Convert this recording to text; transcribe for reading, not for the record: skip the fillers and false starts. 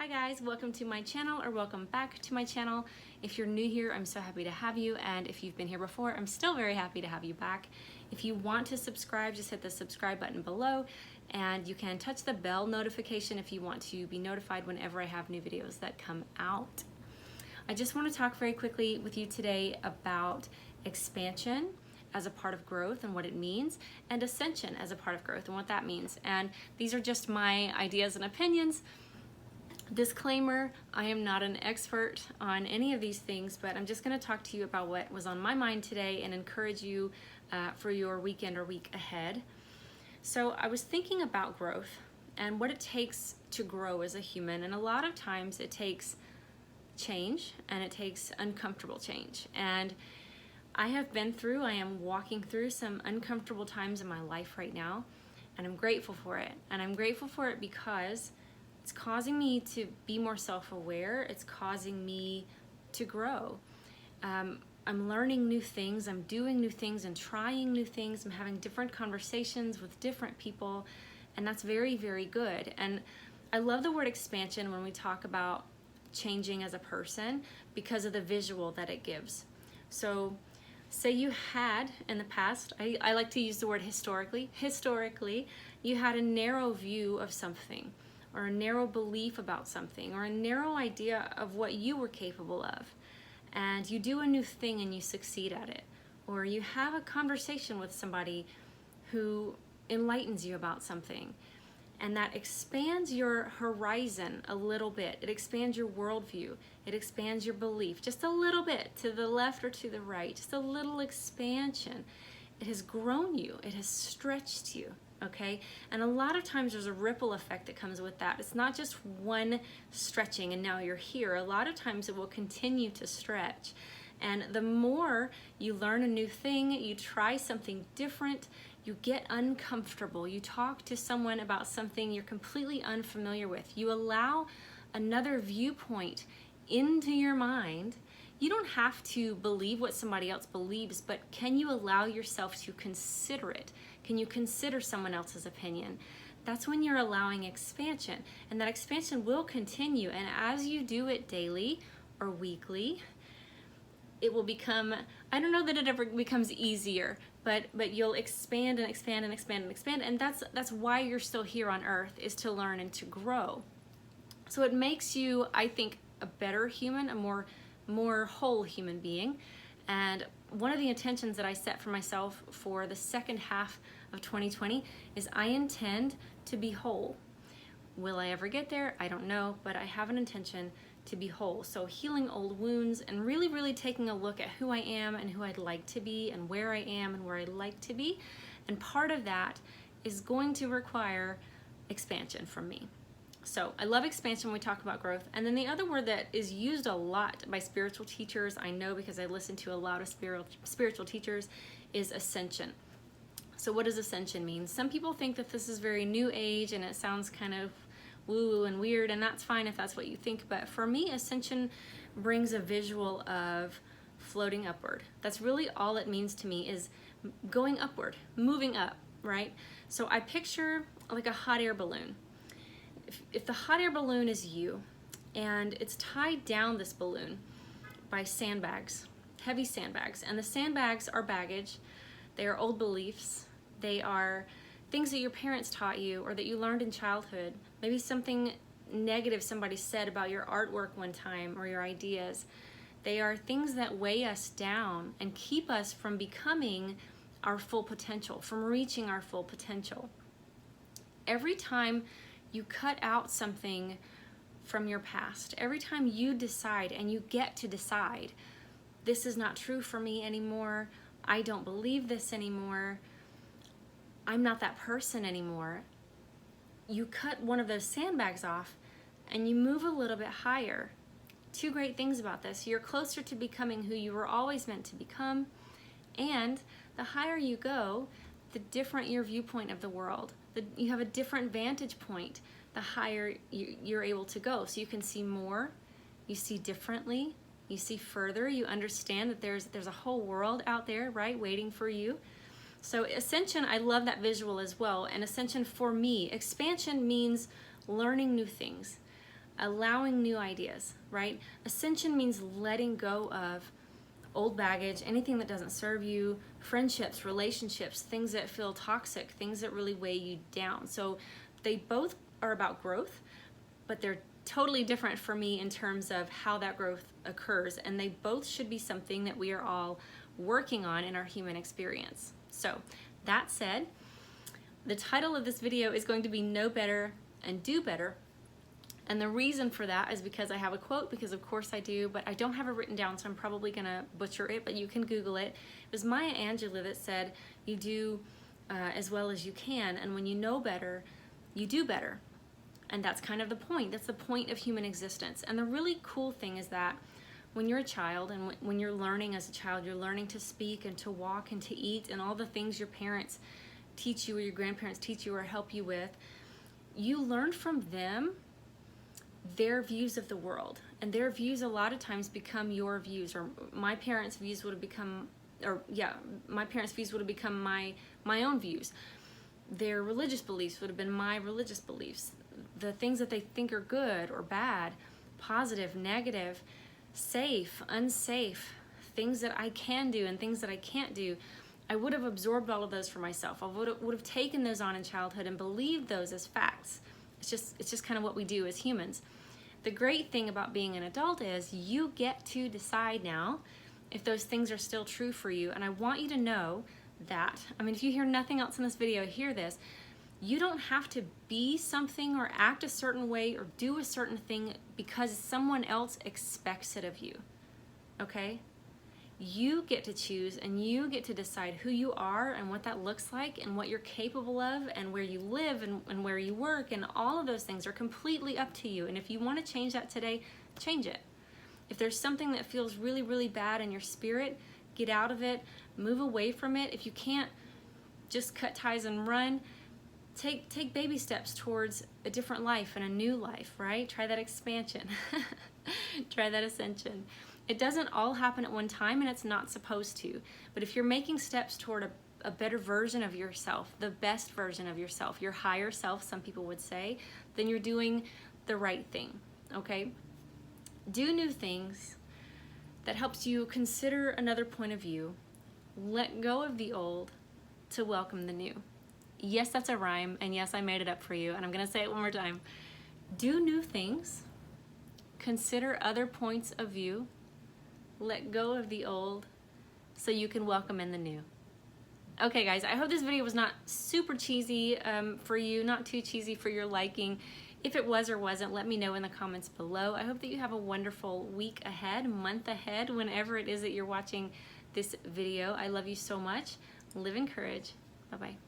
Hi guys, welcome to my channel, or welcome back to my channel. If you're new here, I'm so happy to have you, and if you've been here before, I'm still very happy to have you back. If you want to subscribe, just hit the subscribe button below, and you can touch the bell notification if you want to be notified whenever I have new videos that come out. I just want to talk very quickly with you today about expansion as a part of growth and what it means, and ascension as a part of growth and what that means. And these are just my ideas and opinions. Disclaimer, I am not an expert on any of these things, but I'm just going to talk to you about what was on my mind today and encourage you for your weekend or week ahead. So I was thinking about growth and what it takes to grow as a human, and a lot of times it takes change, and it takes uncomfortable change. And I am walking through some uncomfortable times in my life right now, and I'm grateful for it. And I'm grateful for it because it's causing me to be more self-aware. It's causing me to grow. I'm learning new things. I'm doing new things and trying new things. I'm having different conversations with different people, and that's very, very good. And I love the word expansion when we talk about changing as a person because of the visual that it gives. So say you had in the past, I like to use the word historically, you had a narrow view of something, or a narrow belief about something, or a narrow idea of what you were capable of. And you do a new thing and you succeed at it. Or you have a conversation with somebody who enlightens you about something. And that expands your horizon a little bit. It expands your worldview. It expands your belief just a little bit, to the left or to the right, just a little expansion. It has grown you. It has stretched you. Okay, and a lot of times there's a ripple effect that comes with that. It's not just one stretching and now you're here. A lot of times it will continue to stretch. And the more you learn a new thing, you try something different, you get uncomfortable, you talk to someone about something you're completely unfamiliar with, you allow another viewpoint into your mind. You don't have to believe what somebody else believes, but can you allow yourself to consider it? Can you consider someone else's opinion? That's when you're allowing expansion, and that expansion will continue. And as you do it daily or weekly, it will become, I don't know that it ever becomes easier, but you'll expand and expand and expand and expand. And that's why you're still here on earth, is to learn and to grow. So it makes you, I think, a better human, a more whole human being. And one of the intentions that I set for myself for the second half of 2020 is I intend to be whole. Will I ever get there? I don't know, but I have an intention to be whole. So healing old wounds and really, really taking a look at who I am and who I'd like to be, and where I am and where I'd like to be. And part of that is going to require expansion from me. So I love expansion when we talk about growth. And then the other word that is used a lot by spiritual teachers, I know because I listen to a lot of spiritual teachers, is ascension. So what does ascension mean? Some people think that this is very new age and it sounds kind of woo-woo and weird, and that's fine if that's what you think. But for me, ascension brings a visual of floating upward. That's really all it means to me, is going upward, moving up, right? So I picture like a hot air balloon. If the hot air balloon is you, and it's tied down, this balloon, by sandbags, heavy sandbags, and the sandbags are baggage, they are old beliefs, they are things that your parents taught you or that you learned in childhood, maybe something negative somebody said about your artwork one time or your ideas. They are things that weigh us down and keep us from becoming our full potential, from reaching our full potential. Every time you cut out something from your past, every time you decide, and you get to decide, this is not true for me anymore, I don't believe this anymore, I'm not that person anymore, you cut one of those sandbags off and you move a little bit higher. Two great things about this: you're closer to becoming who you were always meant to become, and the higher you go, the different your viewpoint of the world. You have a different vantage point the higher you're able to go. So you can see more, you see differently, you see further, you understand that there's a whole world out there, right, waiting for you. So ascension, I love that visual as well. And ascension for me, expansion means learning new things. allowing new ideas, right? Ascension means letting go of old baggage, anything that doesn't serve you, friendships, relationships, things that feel toxic, things that really weigh you down. So they both are about growth, but they're totally different for me in terms of how that growth occurs, and they both should be something that we are all working on in our human experience. So that said, the title of this video is going to be Know Better and Do Better. And the reason for that is because I have a quote, because of course I do, but I don't have it written down, so I'm probably gonna butcher it, but you can Google it. It was Maya Angelou that said, you do as well as you can, and when you know better, you do better. And that's kind of the point. That's the point of human existence. And the really cool thing is that when you're a child and when you're learning as a child, you're learning to speak and to walk and to eat and all the things your parents teach you or your grandparents teach you or help you with, you learn from them their views of the world, and their views a lot of times become your views, or my parents' views would have become, my parents' views would have become my own views. Their religious beliefs would have been my religious beliefs. The things that they think are good or bad, positive, negative, safe, unsafe, things that I can do and things that I can't do, I would have absorbed all of those for myself. I would have taken those on in childhood and believed those as facts. It's just kind of what we do as humans. The great thing about being an adult is you get to decide now if those things are still true for you. And I want you to know that, I mean, if you hear nothing else in this video, hear this. You don't have to be something or act a certain way or do a certain thing because someone else expects it of you, okay? You get to choose and you get to decide who you are and what that looks like and what you're capable of and where you live and where you work, and all of those things are completely up to you. And if you want to change that today, change it. If there's something that feels really, really bad in your spirit, get out of it, move away from it. If you can't just cut ties and run, take baby steps towards a different life and a new life, right? Try that expansion. Try that ascension. It doesn't all happen at one time, and it's not supposed to. But if you're making steps toward a better version of yourself, the best version of yourself, your higher self, some people would say, then you're doing the right thing, okay? Do new things that helps you consider another point of view. Let go of the old to welcome the new. Yes, that's a rhyme, and yes, I made it up for you, and I'm gonna say it one more time. Do new things, consider other points of view, let go of the old so you can welcome in the new. Okay guys, I hope this video was not super cheesy for you, not too cheesy for your liking. If it was or wasn't, let me know in the comments below. I hope that you have a wonderful week ahead, month ahead, whenever it is that you're watching this video. I love you so much. Live in courage. Bye-bye.